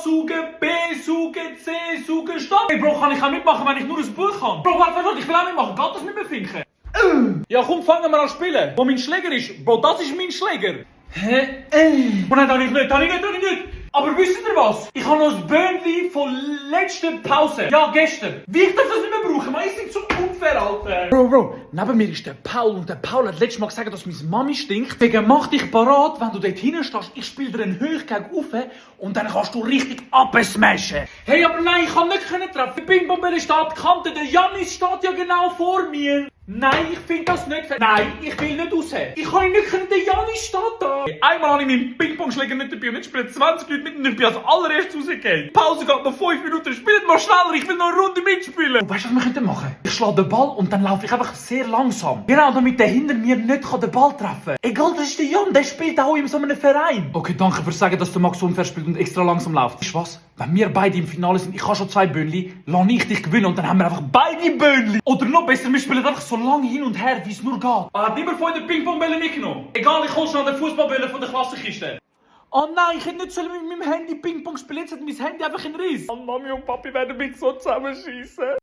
saugen, B saugen, C saugen, Stopp! Hey Bro, kann ich auch mitmachen, wenn ich nur ein Buch kann? Bro, warte, ich will auch mitmachen. Geht das mit mir finken? Ja, komm, fangen wir an zu spielen. Wo mein Schläger ist? Bro, das ist mein Schläger. Hä? Oh nein, habe ich nicht. Aber wisst ihr was? Ich habe noch das Böhnchen von letzter Pause. Ja, gestern. Wie ich darf das nicht mehr brauchen? Man ist so unfair, Alter. Bro, neben mir ist der Paul. Und der Paul hat letztes Mal gesagt, dass meine Mami stinkt. Wegen mach dich parat, wenn du dort hinten stehst. Ich spiele dir einen Hochgag auf und dann kannst du richtig absmashen. Hey, aber nein, ich kann nicht treffen. Der Ping-Pong-Ball steht an der Kante. Der Janis steht ja genau vor mir. Nein, ich finde das nicht fair. Nein, ich will nicht raus. Ich kann nicht können, der Janis steht da. Einmal habe ich meinen Ping-Pong-Schläger nicht dabei und jetzt spielen 20 Leute mit und ich bin als allererstes rausgegangen. Die Pause geht noch 5 Minuten. Spielt mal schneller, ich will noch eine Runde mitspielen. Und weißt du, was wir machen können? Ich schlage den Ball und dann laufe ich einfach sehr langsam. Genau, damit der hinter mir nicht den Ball treffen kann. Egal, das ist der Jan, der spielt auch in so einem Verein. Okay, danke fürs Sagen, dass der Max unfair spielt und extra langsam läuft. Weißt du was? Wenn wir beide im Finale sind, ich habe schon 2 Böhnli, lass ich dich gewinnen und dann haben wir einfach beide Böhnli. Oder noch besser, wir spielen einfach so lange hin und her, wie es nur geht. Hat niemand von den Ping-Pong-Bällen mitgenommen? Egal, ich hol schnell den Fußballbälle von der Klassenkiste. Oh nein, ich hätte nicht mit meinem Handy Ping-Pong spielen, jetzt hat mein Handy einfach einen Riss. Oh, Mami und Papi werden mich so zusammenschießen.